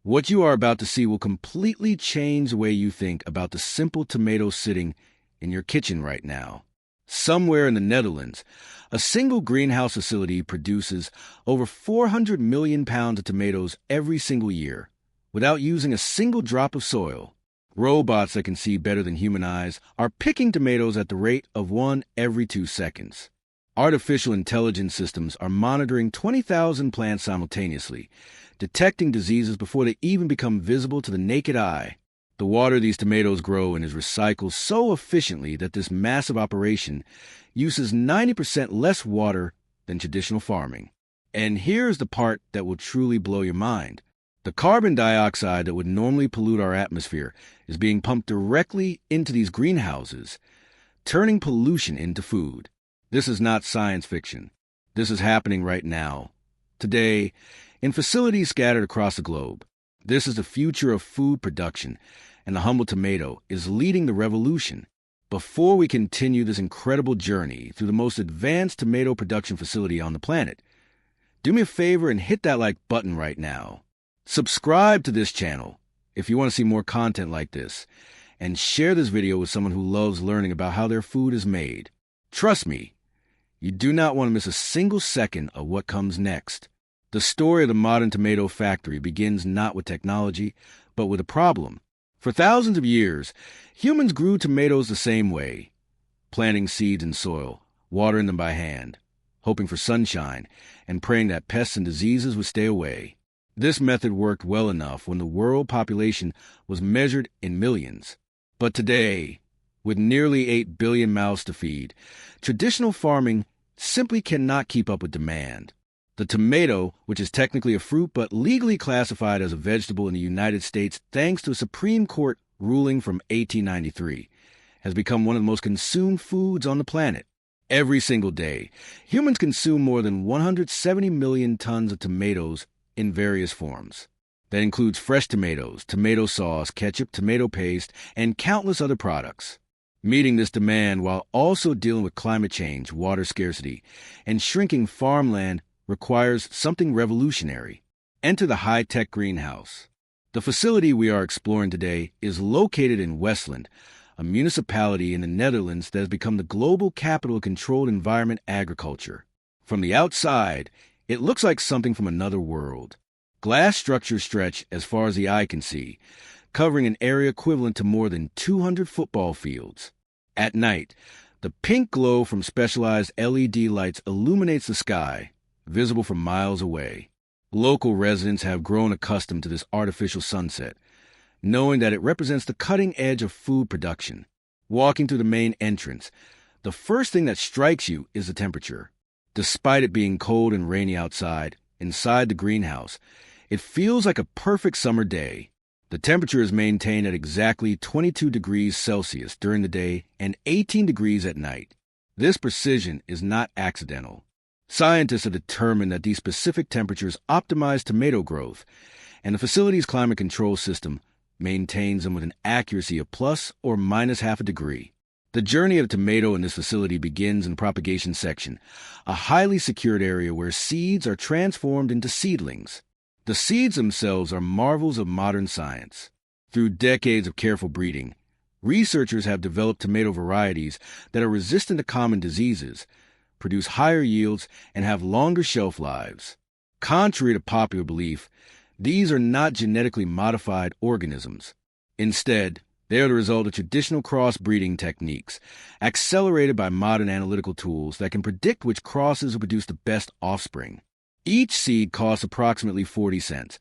What you are about to see will completely change the way you think about the simple tomato sitting in your kitchen right now. Somewhere in the Netherlands, a single greenhouse facility produces over 400 million pounds of tomatoes every single year, without using a single drop of soil. Robots that can see better than human eyes are picking tomatoes at the rate of one every 2 seconds. Artificial intelligence systems are monitoring 20,000 plants simultaneously, detecting diseases before they even become visible to the naked eye. The water these tomatoes grow in is recycled so efficiently that this massive operation uses 90% less water than traditional farming. And here's the part that will truly blow your mind. The carbon dioxide that would normally pollute our atmosphere is being pumped directly into these greenhouses, turning pollution into food. This is not science fiction. This is happening right now, today, in facilities scattered across the globe. This is the future of food production, and the humble tomato is leading the revolution. Before we continue this incredible journey through the most advanced tomato production facility on the planet, do me a favor and hit that like button right now. Subscribe to this channel if you want to see more content like this, and share this video with someone who loves learning about how their food is made. Trust me, you do not want to miss a single second of what comes next. The story of the modern tomato factory begins not with technology, but with a problem. For thousands of years, humans grew tomatoes the same way, planting seeds in soil, watering them by hand, hoping for sunshine, and praying that pests and diseases would stay away. This method worked well enough when the world population was measured in millions. But today, with nearly 8 billion mouths to feed, traditional farming simply cannot keep up with demand. The tomato, which is technically a fruit but legally classified as a vegetable in the United States thanks to a Supreme Court ruling from 1893, has become one of the most consumed foods on the planet. Every single day, humans consume more than 170 million tons of tomatoes in various forms. That includes fresh tomatoes, tomato sauce, ketchup, tomato paste, and countless other products. Meeting this demand while also dealing with climate change, water scarcity, and shrinking farmland requires something revolutionary. Enter the high-tech greenhouse. The facility we are exploring today is located in Westland, a municipality in the Netherlands that has become the global capital of controlled environment agriculture. From the outside, it looks like something from another world. Glass structures stretch as far as the eye can see, covering an area equivalent to more than 200 football fields. At night, the pink glow from specialized LED lights illuminates the sky, visible from miles away. Local residents have grown accustomed to this artificial sunset, knowing that it represents the cutting edge of food production. Walking through the main entrance, the first thing that strikes you is the temperature. Despite it being cold and rainy outside, inside the greenhouse, it feels like a perfect summer day. The temperature is maintained at exactly 22 degrees Celsius during the day and 18 degrees at night. This precision is not accidental. Scientists have determined that these specific temperatures optimize tomato growth, and the facility's climate control system maintains them with an accuracy of plus or minus half a degree. The journey of a tomato in this facility begins in the propagation section, a highly secured area where seeds are transformed into seedlings. The seeds themselves are marvels of modern science. Through decades of careful breeding, researchers have developed tomato varieties that are resistant to common diseases, produce higher yields, and have longer shelf lives. Contrary to popular belief, these are not genetically modified organisms. Instead, they are the result of traditional crossbreeding techniques, accelerated by modern analytical tools that can predict which crosses will produce the best offspring. Each seed costs approximately 40 cents,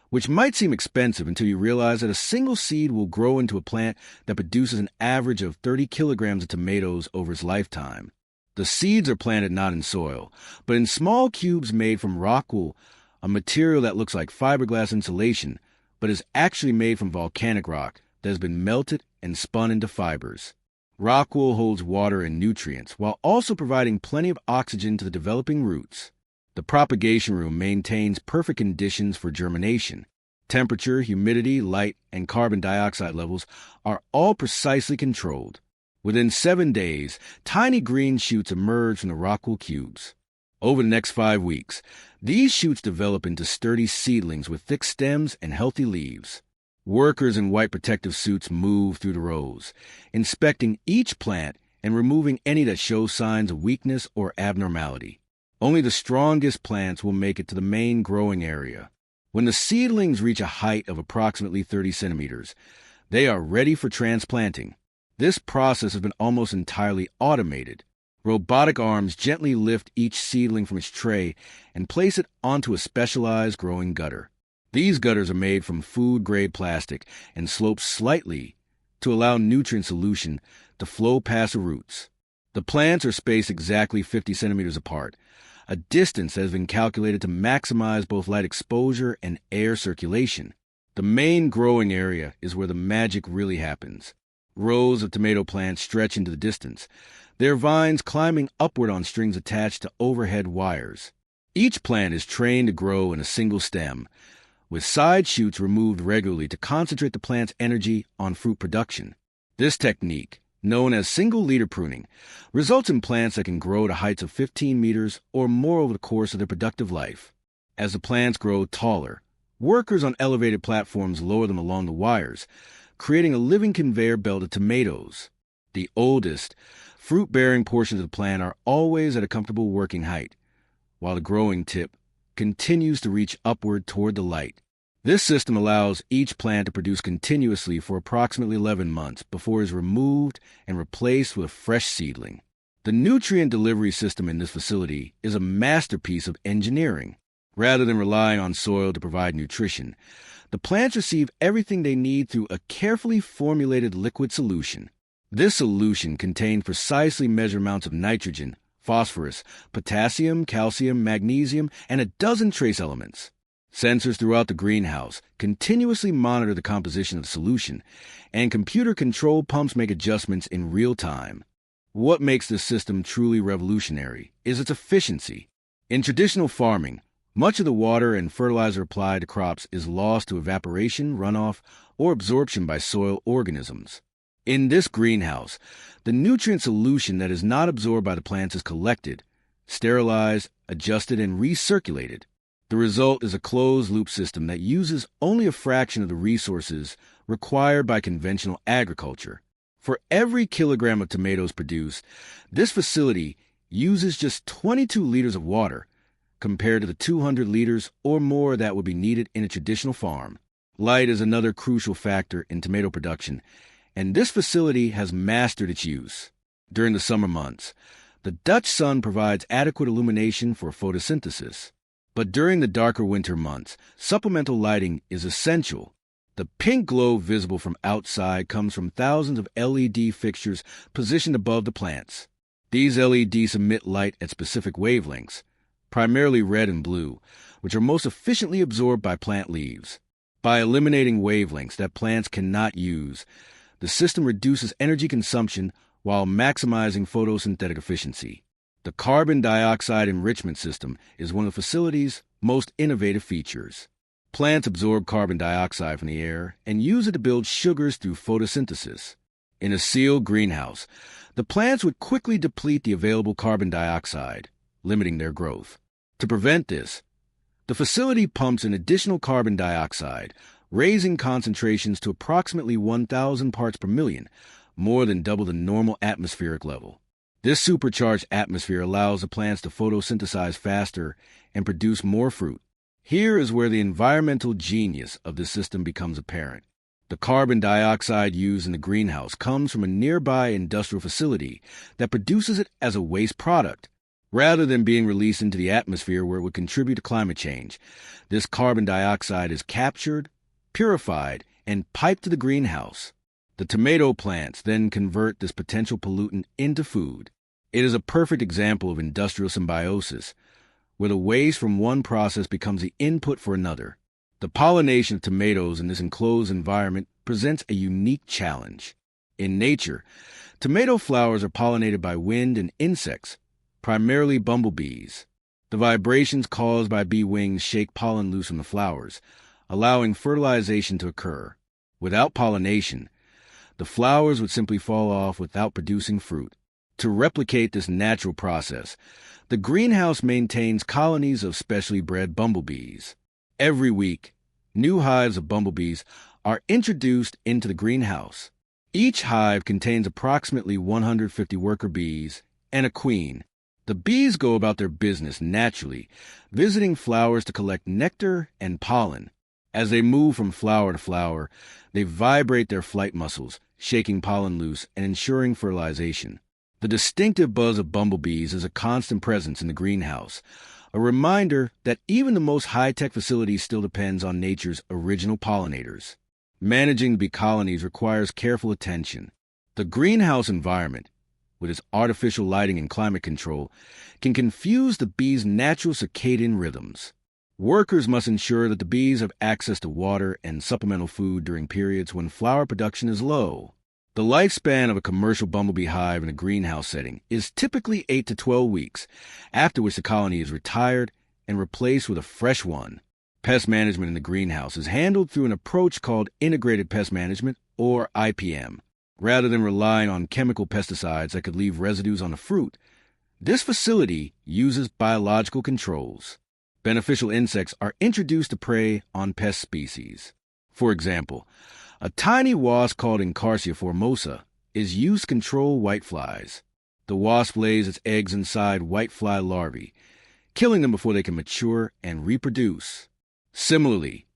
which might seem expensive until you realize that a single seed will grow into a plant that produces an average of 30 kilograms of tomatoes over its lifetime. The seeds are planted not in soil, but in small cubes made from rock wool, a material that looks like fiberglass insulation, but is actually made from volcanic rock that has been melted and spun into fibers. Rock wool holds water and nutrients while also providing plenty of oxygen to the developing roots. The propagation room maintains perfect conditions for germination. Temperature, humidity, light, and carbon dioxide levels are all precisely controlled. Within 7 days, tiny green shoots emerge from the rock wool cubes. Over the next 5 weeks, these shoots develop into sturdy seedlings with thick stems and healthy leaves. Workers in white protective suits move through the rows, inspecting each plant and removing any that show signs of weakness or abnormality. Only the strongest plants will make it to the main growing area. When the seedlings reach a height of approximately 30 centimeters, they are ready for transplanting. This process has been almost entirely automated. Robotic arms gently lift each seedling from its tray and place it onto a specialized growing gutter. These gutters are made from food-grade plastic and slope slightly to allow nutrient solution to flow past the roots. The plants are spaced exactly 50 centimeters apart, a distance that has been calculated to maximize both light exposure and air circulation. The main growing area is where the magic really happens. Rows of tomato plants stretch into the distance, their vines climbing upward on strings attached to overhead wires. Each plant is trained to grow in a single stem, with side shoots removed regularly to concentrate the plant's energy on fruit production. This technique, known as single-leader pruning, results in plants that can grow to heights of 15 meters or more over the course of their productive life. As the plants grow taller, workers on elevated platforms lower them along the wires, creating a living conveyor belt of tomatoes. The oldest, fruit-bearing portions of the plant are always at a comfortable working height, while the growing tip continues to reach upward toward the light. This system allows each plant to produce continuously for approximately 11 months before it is removed and replaced with a fresh seedling. The nutrient delivery system in this facility is a masterpiece of engineering. Rather than relying on soil to provide nutrition, the plants receive everything they need through a carefully formulated liquid solution. This solution contains precisely measured amounts of nitrogen, phosphorus, potassium, calcium, magnesium, and a dozen trace elements. Sensors throughout the greenhouse continuously monitor the composition of the solution, and computer-controlled pumps make adjustments in real time. What makes this system truly revolutionary is its efficiency. In traditional farming, much of the water and fertilizer applied to crops is lost to evaporation, runoff, or absorption by soil organisms. In this greenhouse, the nutrient solution that is not absorbed by the plants is collected, sterilized, adjusted, and recirculated. The result is a closed-loop system that uses only a fraction of the resources required by conventional agriculture. For every kilogram of tomatoes produced, this facility uses just 22 liters of water, compared to the 200 liters or more that would be needed in a traditional farm. Light is another crucial factor in tomato production, and this facility has mastered its use. During the summer months, the Dutch sun provides adequate illumination for photosynthesis. But during the darker winter months, supplemental lighting is essential. The pink glow visible from outside comes from thousands of LED fixtures positioned above the plants. These LEDs emit light at specific wavelengths, primarily red and blue, which are most efficiently absorbed by plant leaves. By eliminating wavelengths that plants cannot use, the system reduces energy consumption while maximizing photosynthetic efficiency. The carbon dioxide enrichment system is one of the facility's most innovative features. Plants absorb carbon dioxide from the air and use it to build sugars through photosynthesis. In a sealed greenhouse, the plants would quickly deplete the available carbon dioxide, limiting their growth. To prevent this, the facility pumps in additional carbon dioxide, raising concentrations to approximately 1,000 parts per million, more than double the normal atmospheric level. This supercharged atmosphere allows the plants to photosynthesize faster and produce more fruit. Here is where the environmental genius of this system becomes apparent. The carbon dioxide used in the greenhouse comes from a nearby industrial facility that produces it as a waste product. Rather than being released into the atmosphere where it would contribute to climate change, this carbon dioxide is captured, purified, and piped to the greenhouse. The tomato plants then convert this potential pollutant into food. It is a perfect example of industrial symbiosis, where the waste from one process becomes the input for another. The pollination of tomatoes in this enclosed environment presents a unique challenge. In nature, tomato flowers are pollinated by wind and insects, primarily bumblebees. The vibrations caused by bee wings shake pollen loose from the flowers, allowing fertilization to occur. Without pollination, the flowers would simply fall off without producing fruit. To replicate this natural process, the greenhouse maintains colonies of specially bred bumblebees. Every week, new hives of bumblebees are introduced into the greenhouse. Each hive contains approximately 150 worker bees and a queen. The bees go about their business naturally, visiting flowers to collect nectar and pollen. As they move from flower to flower, they vibrate their flight muscles, shaking pollen loose and ensuring fertilization. The distinctive buzz of bumblebees is a constant presence in the greenhouse, a reminder that even the most high-tech facility still depends on nature's original pollinators. Managing the bee colonies requires careful attention. The greenhouse environment, with its artificial lighting and climate control, can confuse the bees' natural circadian rhythms. Workers must ensure that the bees have access to water and supplemental food during periods when flower production is low. The lifespan of a commercial bumblebee hive in a greenhouse setting is typically 8 to 12 weeks, after which the colony is retired and replaced with a fresh one. Pest management in the greenhouse is handled through an approach called integrated pest management, or IPM. Rather than relying on chemical pesticides that could leave residues on the fruit, this facility uses biological controls. Beneficial insects are introduced to prey on pest species. For example, a tiny wasp called Incarcia formosa is used to control whiteflies. The wasp lays its eggs inside whitefly larvae, killing them before they can mature and reproduce. Similarly,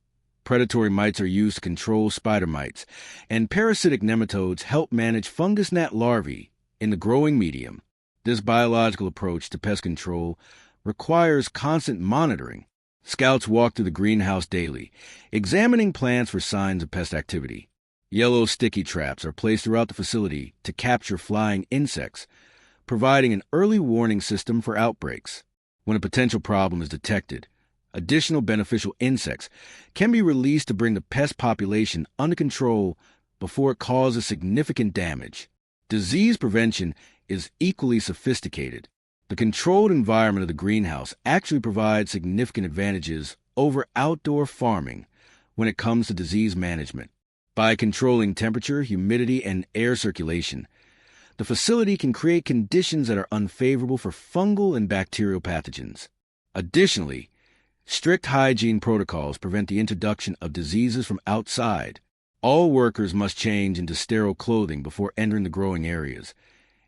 predatory mites are used to control spider mites, and parasitic nematodes help manage fungus gnat larvae in the growing medium. This biological approach to pest control requires constant monitoring. Scouts walk through the greenhouse daily, examining plants for signs of pest activity. Yellow sticky traps are placed throughout the facility to capture flying insects, providing an early warning system for outbreaks. When a potential problem is detected, additional beneficial insects can be released to bring the pest population under control before it causes significant damage. Disease prevention is equally sophisticated. The controlled environment of the greenhouse actually provides significant advantages over outdoor farming when it comes to disease management. By controlling temperature, humidity, and air circulation, the facility can create conditions that are unfavorable for fungal and bacterial pathogens. Additionally, strict hygiene protocols prevent the introduction of diseases from outside. All workers must change into sterile clothing before entering the growing areas,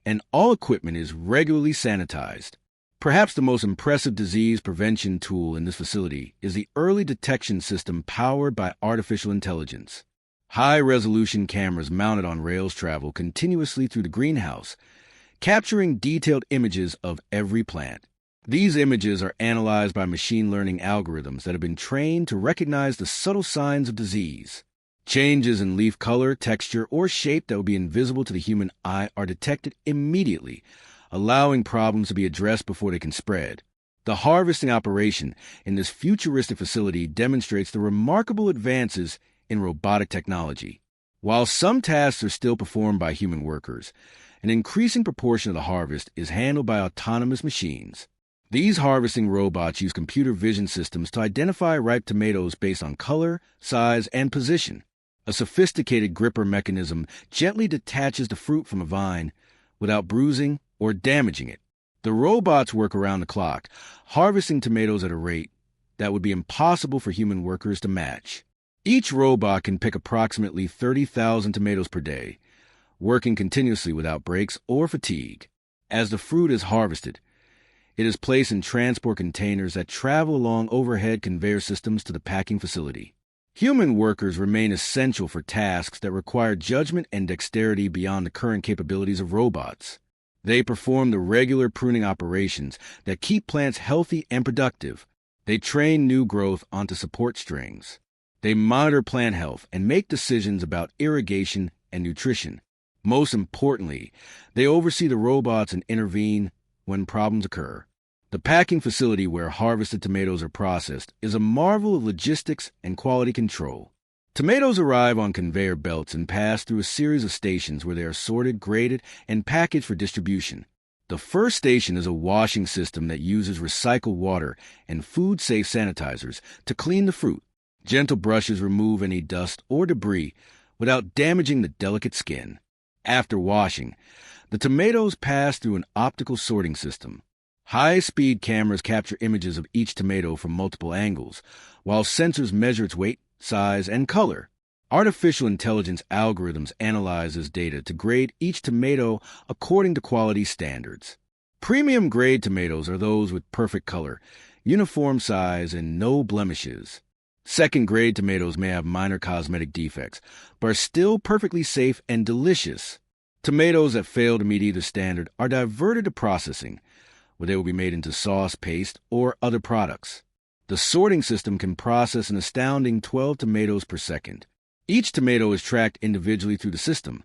and all equipment is regularly sanitized. Perhaps the most impressive disease prevention tool in this facility is the early detection system powered by artificial intelligence. High-resolution cameras mounted on rails travel continuously through the greenhouse, capturing detailed images of every plant. These images are analyzed by machine learning algorithms that have been trained to recognize the subtle signs of disease. Changes in leaf color, texture, or shape that would be invisible to the human eye are detected immediately, allowing problems to be addressed before they can spread. The harvesting operation in this futuristic facility demonstrates the remarkable advances in robotic technology. While some tasks are still performed by human workers, an increasing proportion of the harvest is handled by autonomous machines. These harvesting robots use computer vision systems to identify ripe tomatoes based on color, size, and position. A sophisticated gripper mechanism gently detaches the fruit from a vine without bruising or damaging it. The robots work around the clock, harvesting tomatoes at a rate that would be impossible for human workers to match. Each robot can pick approximately 30,000 tomatoes per day, working continuously without breaks or fatigue. As the fruit is harvested, it is placed in transport containers that travel along overhead conveyor systems to the packing facility. Human workers remain essential for tasks that require judgment and dexterity beyond the current capabilities of robots. They perform the regular pruning operations that keep plants healthy and productive. They train new growth onto support strings. They monitor plant health and make decisions about irrigation and nutrition. Most importantly, they oversee the robots and intervene when problems occur. The packing facility where harvested tomatoes are processed is a marvel of logistics and quality control. Tomatoes arrive on conveyor belts and pass through a series of stations where they are sorted, graded, and packaged for distribution. The first station is a washing system that uses recycled water and food-safe sanitizers to clean the fruit. Gentle brushes remove any dust or debris without damaging the delicate skin. After washing, The tomatoes pass through an optical sorting system. High-speed cameras capture images of each tomato from multiple angles, while sensors measure its weight, size, and color. Artificial intelligence algorithms analyze this data to grade each tomato according to quality standards. Premium-grade tomatoes are those with perfect color, uniform size, and no blemishes. Second-grade tomatoes may have minor cosmetic defects, but are still perfectly safe and delicious. Tomatoes that fail to meet either standard are diverted to processing, where they will be made into sauce, paste, or other products. The sorting system can process an astounding 12 tomatoes per second. Each tomato is tracked individually through the system,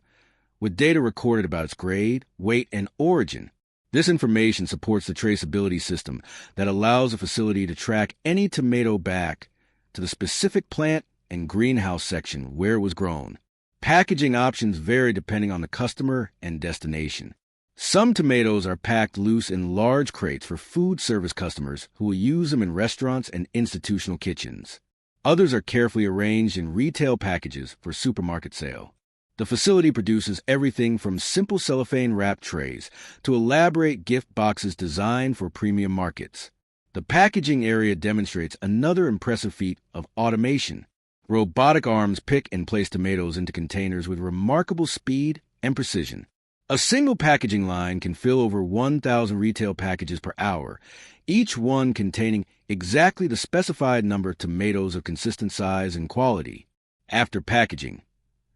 with data recorded about its grade, weight, and origin. This information supports the traceability system that allows the facility to track any tomato back to the specific plant and greenhouse section where it was grown. Packaging options vary depending on the customer and destination. Some tomatoes are packed loose in large crates for food service customers who will use them in restaurants and institutional kitchens. Others are carefully arranged in retail packages for supermarket sale. The facility produces everything from simple cellophane-wrapped trays to elaborate gift boxes designed for premium markets. The packaging area demonstrates another impressive feat of automation. Robotic arms pick and place tomatoes into containers with remarkable speed and precision. A single packaging line can fill over 1,000 retail packages per hour, each one containing exactly the specified number of tomatoes of consistent size and quality. After packaging,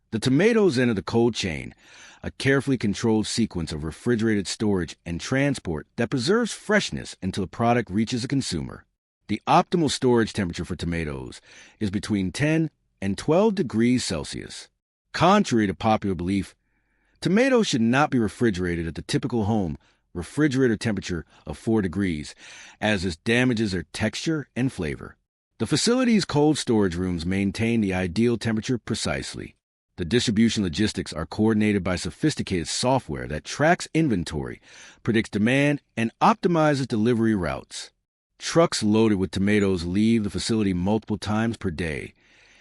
the tomatoes enter the cold chain, a carefully controlled sequence of refrigerated storage and transport that preserves freshness until the product reaches the consumer. The optimal storage temperature for tomatoes is between 10 and 12 degrees Celsius. Contrary to popular belief, tomatoes should not be refrigerated at the typical home refrigerator temperature of 4 degrees, as this damages their texture and flavor. The facility's cold storage rooms maintain the ideal temperature precisely. The distribution logistics are coordinated by sophisticated software that tracks inventory, predicts demand, and optimizes delivery routes. Trucks loaded with tomatoes leave the facility multiple times per day,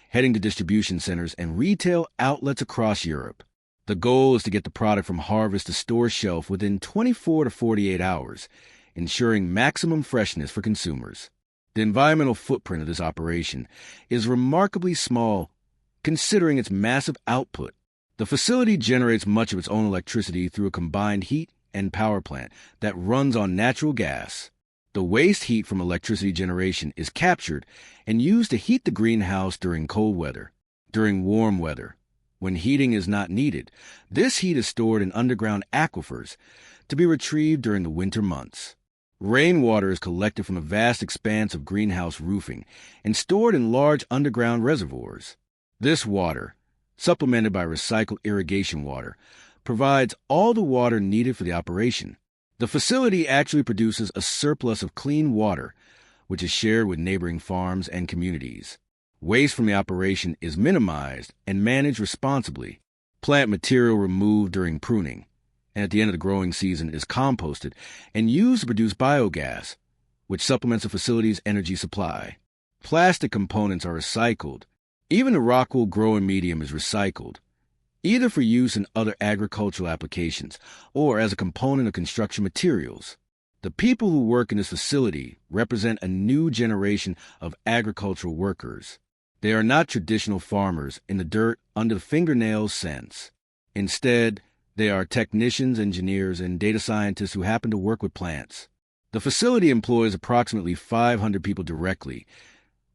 heading to distribution centers and retail outlets across Europe. The goal is to get the product from harvest to store shelf within 24 to 48 hours, ensuring maximum freshness for consumers. The environmental footprint of this operation is remarkably small, considering its massive output. The facility generates much of its own electricity through a combined heat and power plant that runs on natural gas. The waste heat from electricity generation is captured and used to heat the greenhouse during cold weather. During warm weather, when heating is not needed, this heat is stored in underground aquifers to be retrieved during the winter months. Rainwater is collected from a vast expanse of greenhouse roofing and stored in large underground reservoirs. This water, supplemented by recycled irrigation water, provides all the water needed for the operation. The facility actually produces a surplus of clean water, which is shared with neighboring farms and communities. Waste from the operation is minimized and managed responsibly. Plant material removed during pruning, and at the end of the growing season is composted and used to produce biogas, which supplements the facility's energy supply. Plastic components are recycled. Even the rockwool growing medium is recycled, either for use in other agricultural applications or as a component of construction materials. The people who work in this facility represent a new generation of agricultural workers. They are not traditional farmers in the dirt under the fingernails sense. Instead, they are technicians, engineers, and data scientists who happen to work with plants. The facility employs approximately 500 people directly,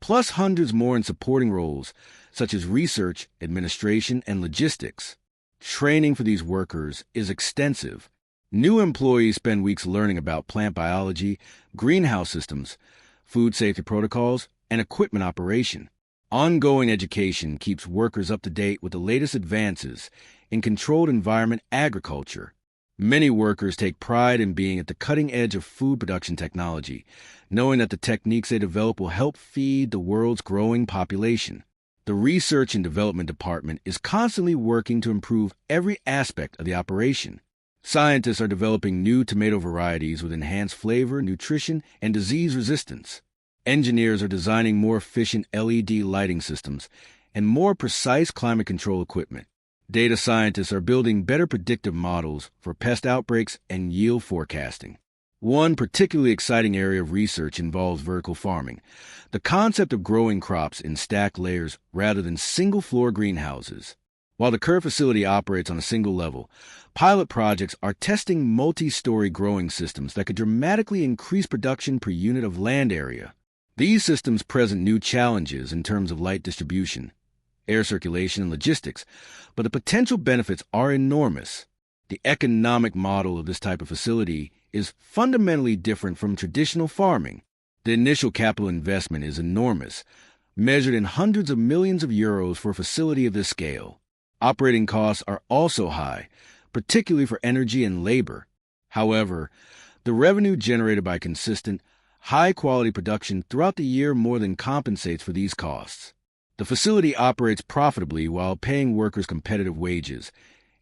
plus hundreds more in supporting roles, such as research, administration, and logistics. Training for these workers is extensive. New employees spend weeks learning about plant biology, greenhouse systems, food safety protocols, and equipment operation. Ongoing education keeps workers up to date with the latest advances in controlled environment agriculture. Many workers take pride in being at the cutting edge of food production technology, knowing that the techniques they develop will help feed the world's growing population. The Research and Development Department is constantly working to improve every aspect of the operation. Scientists are developing new tomato varieties with enhanced flavor, nutrition, and disease resistance. Engineers are designing more efficient LED lighting systems and more precise climate control equipment. Data scientists are building better predictive models for pest outbreaks and yield forecasting. One particularly exciting area of research involves vertical farming, the concept of growing crops in stacked layers rather than single-floor greenhouses. While the current facility operates on a single level, pilot projects are testing multi-story growing systems that could dramatically increase production per unit of land area. These systems present new challenges in terms of light distribution, air circulation, and logistics, but the potential benefits are enormous. The economic model of this type of facility is fundamentally different from traditional farming. The initial capital investment is enormous, measured in hundreds of millions of euros for a facility of this scale. Operating costs are also high, particularly for energy and labor. However, the revenue generated by consistent, high-quality production throughout the year more than compensates for these costs. The facility operates profitably while paying workers competitive wages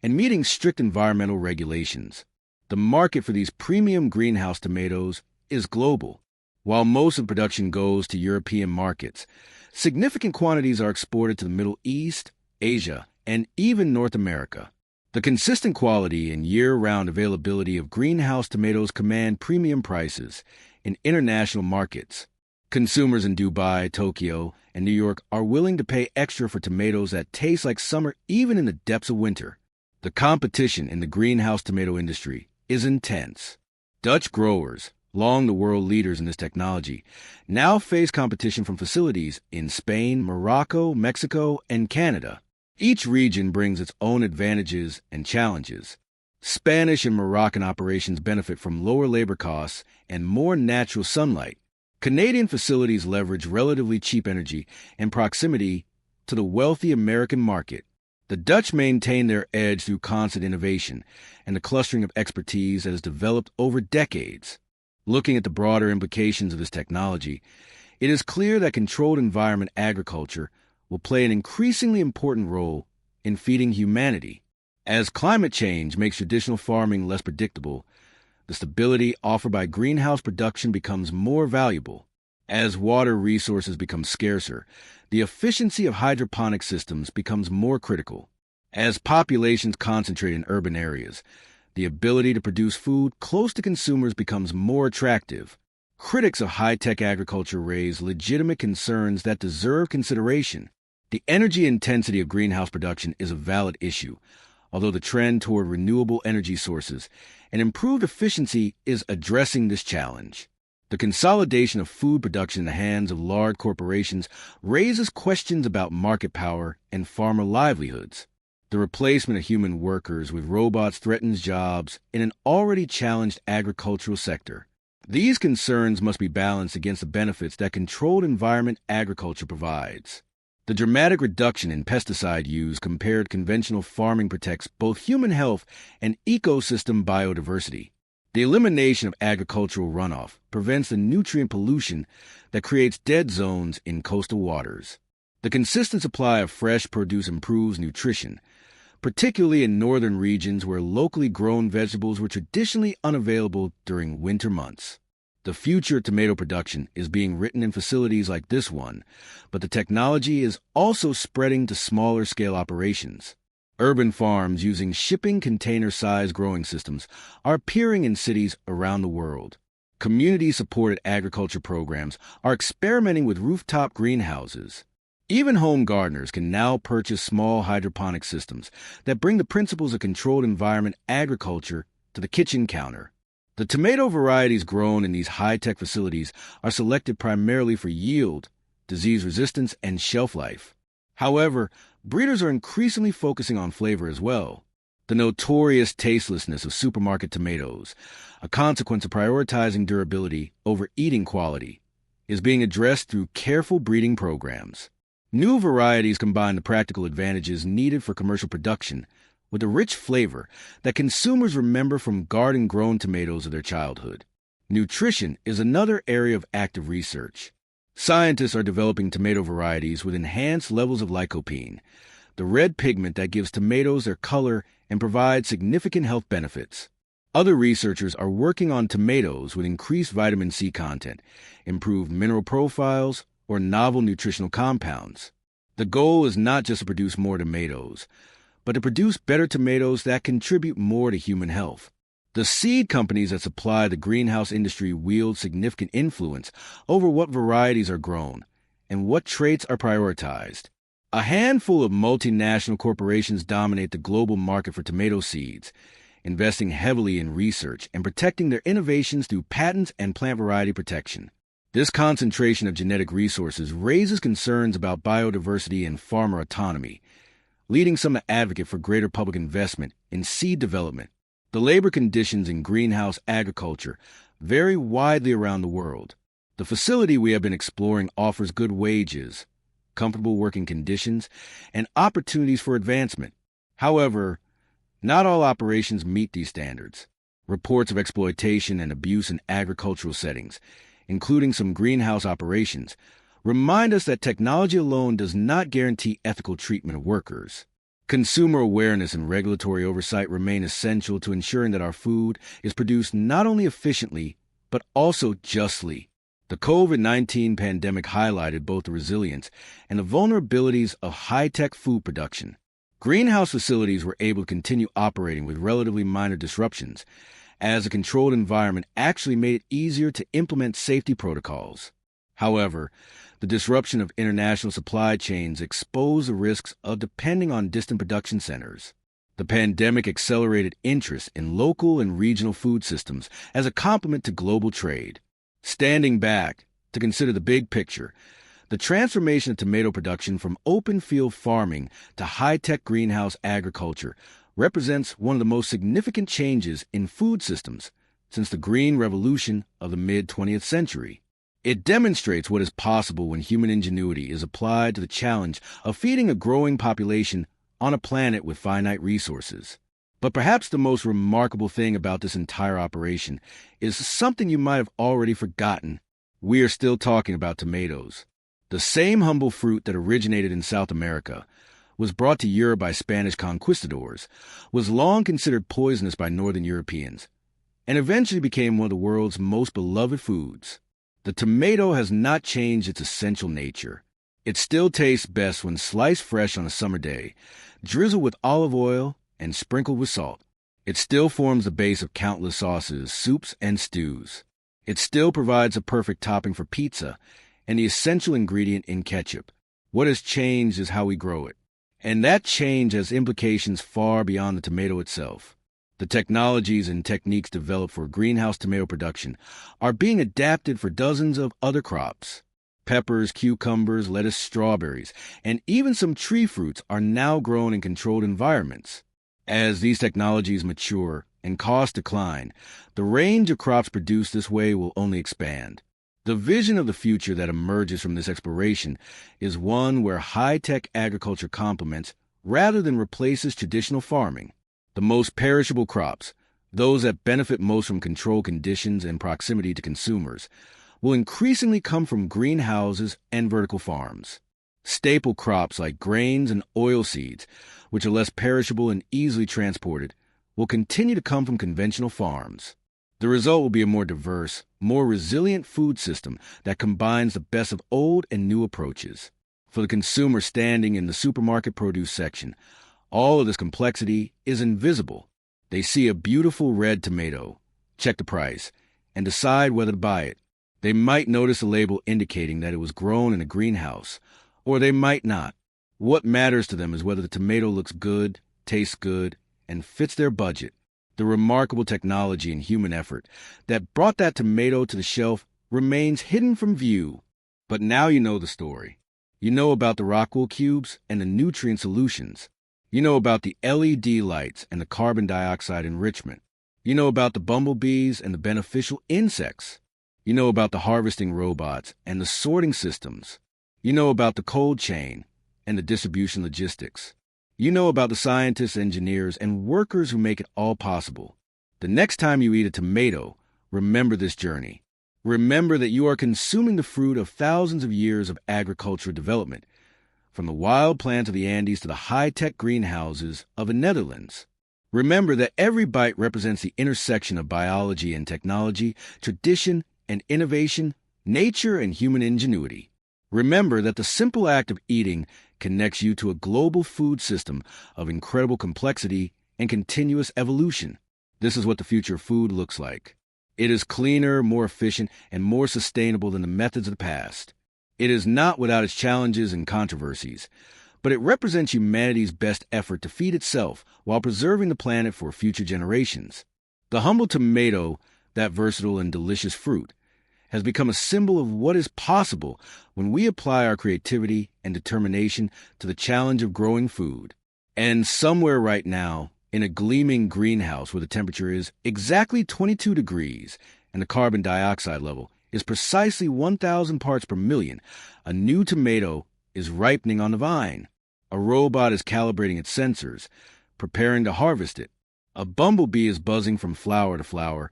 and meeting strict environmental regulations. The market for these premium greenhouse tomatoes is global. While most of the production goes to European markets, significant quantities are exported to the Middle East, Asia, and even North America. The consistent quality and year-round availability of greenhouse tomatoes command premium prices in international markets. Consumers in Dubai, Tokyo, and New York are willing to pay extra for tomatoes that taste like summer even in the depths of winter. The competition in the greenhouse tomato industry is intense. Dutch growers, long the world leaders in this technology, now face competition from facilities in Spain, Morocco, Mexico, and Canada. Each region brings its own advantages and challenges. Spanish and Moroccan operations benefit from lower labor costs and more natural sunlight. Canadian facilities leverage relatively cheap energy and proximity to the wealthy American market. The Dutch maintain their edge through constant innovation and the clustering of expertise that has developed over decades. Looking at the broader implications of this technology, it is clear that controlled environment agriculture will play an increasingly important role in feeding humanity. As climate change makes traditional farming less predictable, the stability offered by greenhouse production becomes more valuable. As water resources become scarcer, the efficiency of hydroponic systems becomes more critical. As populations concentrate in urban areas, the ability to produce food close to consumers becomes more attractive. Critics of high-tech agriculture raise legitimate concerns that deserve consideration. The energy intensity of greenhouse production is a valid issue, although the trend toward renewable energy sources and improved efficiency is addressing this challenge. The consolidation of food production in the hands of large corporations raises questions about market power and farmer livelihoods. The replacement of human workers with robots threatens jobs in an already challenged agricultural sector. These concerns must be balanced against the benefits that controlled environment agriculture provides. The dramatic reduction in pesticide use compared to conventional farming protects both human health and ecosystem biodiversity. The elimination of agricultural runoff prevents the nutrient pollution that creates dead zones in coastal waters. The consistent supply of fresh produce improves nutrition, particularly in northern regions where locally grown vegetables were traditionally unavailable during winter months. The future of tomato production is being written in facilities like this one, but the technology is also spreading to smaller-scale operations. Urban farms using shipping container-sized growing systems are appearing in cities around the world. Community-supported agriculture programs are experimenting with rooftop greenhouses. Even home gardeners can now purchase small hydroponic systems that bring the principles of controlled environment agriculture to the kitchen counter. The tomato varieties grown in these high-tech facilities are selected primarily for yield, disease resistance, and shelf life. However, breeders are increasingly focusing on flavor as well. The notorious tastelessness of supermarket tomatoes, a consequence of prioritizing durability over eating quality, is being addressed through careful breeding programs. New varieties combine the practical advantages needed for commercial production with a rich flavor that consumers remember from garden-grown tomatoes of their childhood. Nutrition is another area of active research. Scientists are developing tomato varieties with enhanced levels of lycopene, the red pigment that gives tomatoes their color and provides significant health benefits. Other researchers are working on tomatoes with increased vitamin C content, improved mineral profiles, or novel nutritional compounds. The goal is not just to produce more tomatoes, but to produce better tomatoes that contribute more to human health. The seed companies that supply the greenhouse industry wield significant influence over what varieties are grown and what traits are prioritized. A handful of multinational corporations dominate the global market for tomato seeds, investing heavily in research and protecting their innovations through patents and plant variety protection. This concentration of genetic resources raises concerns about biodiversity and farmer autonomy, leading some to advocate for greater public investment in seed development. The labor conditions in greenhouse agriculture vary widely around the world. The facility we have been exploring offers good wages, comfortable working conditions, and opportunities for advancement. However, not all operations meet these standards. Reports of exploitation and abuse in agricultural settings, including some greenhouse operations, remind us that technology alone does not guarantee ethical treatment of workers. Consumer awareness and regulatory oversight remain essential to ensuring that our food is produced not only efficiently, but also justly. The COVID-19 pandemic highlighted both the resilience and the vulnerabilities of high-tech food production. Greenhouse facilities were able to continue operating with relatively minor disruptions, as a controlled environment actually made it easier to implement safety protocols. However, the disruption of international supply chains exposed the risks of depending on distant production centers. The pandemic accelerated interest in local and regional food systems as a complement to global trade. Standing back to consider the big picture, the transformation of tomato production from open field farming to high-tech greenhouse agriculture represents one of the most significant changes in food systems since the Green Revolution of the mid-20th century. It demonstrates what is possible when human ingenuity is applied to the challenge of feeding a growing population on a planet with finite resources. But perhaps the most remarkable thing about this entire operation is something you might have already forgotten. We are still talking about tomatoes. The same humble fruit that originated in South America, was brought to Europe by Spanish conquistadors, was long considered poisonous by Northern Europeans, and eventually became one of the world's most beloved foods. The tomato has not changed its essential nature. It still tastes best when sliced fresh on a summer day, drizzled with olive oil, and sprinkled with salt. It still forms the base of countless sauces, soups, and stews. It still provides a perfect topping for pizza and the essential ingredient in ketchup. What has changed is how we grow it. And that change has implications far beyond the tomato itself. The technologies and techniques developed for greenhouse tomato production are being adapted for dozens of other crops. Peppers, cucumbers, lettuce, strawberries, and even some tree fruits are now grown in controlled environments. As these technologies mature and costs decline, the range of crops produced this way will only expand. The vision of the future that emerges from this exploration is one where high-tech agriculture complements rather than replaces traditional farming. The most perishable crops, those that benefit most from controlled conditions and proximity to consumers, will increasingly come from greenhouses and vertical farms. Staple crops like grains and oilseeds, which are less perishable and easily transported, will continue to come from conventional farms. The result will be a more diverse, more resilient food system that combines the best of old and new approaches. For the consumer standing in the supermarket produce section, all of this complexity is invisible. They see a beautiful red tomato, check the price, and decide whether to buy it. They might notice a label indicating that it was grown in a greenhouse, or they might not. What matters to them is whether the tomato looks good, tastes good, and fits their budget. The remarkable technology and human effort that brought that tomato to the shelf remains hidden from view. But now you know the story. You know about the Rockwell cubes and the nutrient solutions. You know about the LED lights and the carbon dioxide enrichment. You know about the bumblebees and the beneficial insects. You know about the harvesting robots and the sorting systems. You know about the cold chain and the distribution logistics. You know about the scientists, engineers, and workers who make it all possible. The next time you eat a tomato, remember this journey. Remember that you are consuming the fruit of thousands of years of agricultural development, from the wild plants of the Andes to the high-tech greenhouses of the Netherlands. Remember that every bite represents the intersection of biology and technology, tradition and innovation, nature and human ingenuity. Remember that the simple act of eating connects you to a global food system of incredible complexity and continuous evolution. This is what the future of food looks like. It is cleaner, more efficient, and more sustainable than the methods of the past. It is not without its challenges and controversies, but it represents humanity's best effort to feed itself while preserving the planet for future generations. The humble tomato, that versatile and delicious fruit, has become a symbol of what is possible when we apply our creativity and determination to the challenge of growing food. And somewhere right now, in a gleaming greenhouse where the temperature is exactly 22 degrees and the carbon dioxide level is precisely 1,000 parts per million, a new tomato is ripening on the vine. A robot is calibrating its sensors, preparing to harvest it. A bumblebee is buzzing from flower to flower,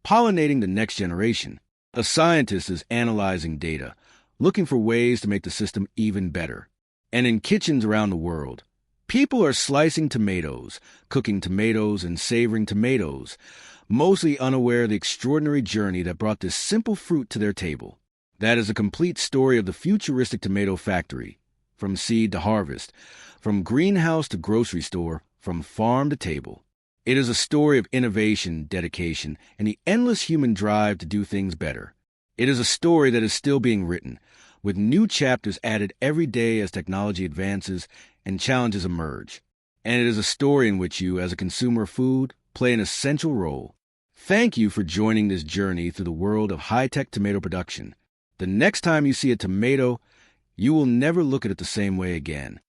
pollinating the next generation. A scientist is analyzing data, looking for ways to make the system even better. And in kitchens around the world, people are slicing tomatoes, cooking tomatoes, and savoring tomatoes, mostly unaware of the extraordinary journey that brought this simple fruit to their table. That is a complete story of the futuristic tomato factory, from seed to harvest, from greenhouse to grocery store, from farm to table. It is a story of innovation, dedication, and the endless human drive to do things better. It is a story that is still being written, with new chapters added every day as technology advances and challenges emerge. And it is a story in which you, as a consumer of food, play an essential role. Thank you for joining this journey through the world of high-tech tomato production. The next time you see a tomato, you will never look at it the same way again.